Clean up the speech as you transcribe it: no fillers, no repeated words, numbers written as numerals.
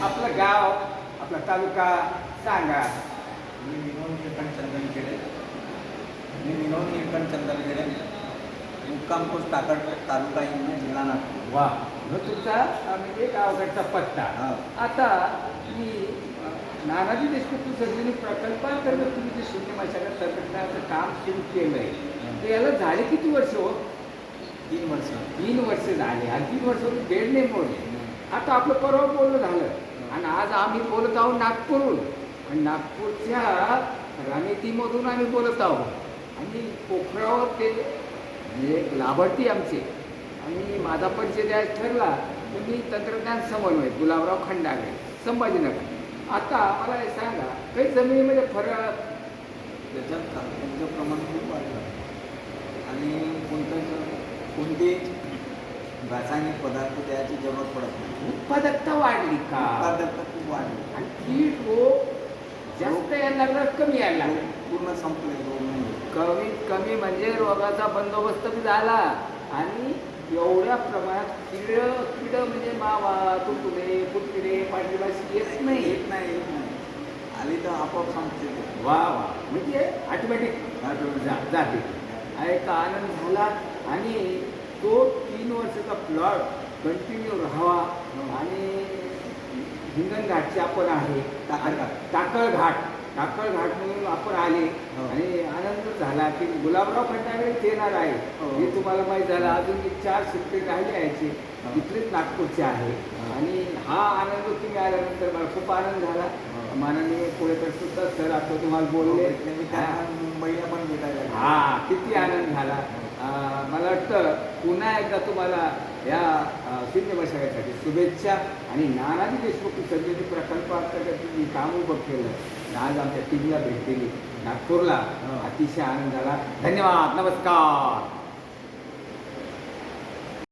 आपलं गाव, आपला तालुका सांगा. मी विनोद निळकंठ चंदनखेडे. चंदनखेडे, मुक्काम पोस्ट टाकळकोट, तालुका इंदापूर, जिल्हा नागपूर. वा, मग तुमचा म्हणजे गावाकडचा पत्ता. हा. आता मी नानाजी देशमुख संजीवनी प्रकल्पांतर्गत तुम्ही जे शून्य मशागत संघटनाचं काम सुरू केलं आहे, तर याला झाले किती वर्ष हो? 3 वर्ष. 3 वर्ष झाले. आणि 3 वर्ष बेड नाही मोडले. आता आपलं परवा बोलणं झालं आणि आज आम्ही बोलत आहोत नागपूरहून, आणि नागपूरच्या राणीतीमधून आम्ही बोलत आहोत. आणि पोखरावर ते म्हणजे एक लाभार्थी आमचे, आणि माझा परिचय द्यायचा ठरला तर मी तंत्रज्ञान समन्वय गुलाबराव खंडागळे, संभाजीनगर. आता मला हे सांगा, काही जमिनीमध्ये फरक? त्याच्यात खाद्याचं प्रमाण खूप वाढलं आणि कोणते रासायनिक पदार्थ द्यायची जरूरत पडत नाही. उत्पादकता वाढली का? उत्पादकता खूप वाढली आणि कीड रोग जास्त यायला लागला, कमी यायला लागला? पूर्ण संपले रोग नाही. कमीत कमी म्हणजे रोगाचा बंदोबस्त बी झाला. आणि एवढ्या प्रमाणात कीड म्हणजे मावा, तुडतुडे, फुटकिडे, पांढरी माशी येत नाही. येत नाही आली तर आपोआप संपते ते. वा वा, म्हणजे ऑटोमॅटिक जाते. एक आनंद झाला. आणि तो 3 वर्षाचा प्लॉट कंटिन्यू राहावा. आणि हिंगणघाटचे आपण आहे, टाकळघाट म्हणून आपण आले. आणि आनंद झाला की गुलाबराव खंडागळे येणार आहे हे तुम्हाला माहीत झालं. अजून 4 शेतकरी राहिले यायचे, इथलेच नागपूरचे आहे. आणि हा आनंद तुम्ही आल्यानंतर मला खूप आनंद झाला. माननीय कोळेकर सुद्धा सर आता तुम्हाला बोलले, मुंबईला पण भेटायला. हा, किती आनंद झाला. मला वाटतं पुन्हा एकदा तुम्हाला या शून्य मशागतीसाठी शुभेच्छा. आणि नानाजी देशमुख संजीवनी प्रकल्पांतर्गत तुम्ही काम उभं केलं, आज आमच्या टीमला भेट दिली नागपूरला, अतिशय आनंद झाला. धन्यवाद, नमस्कार.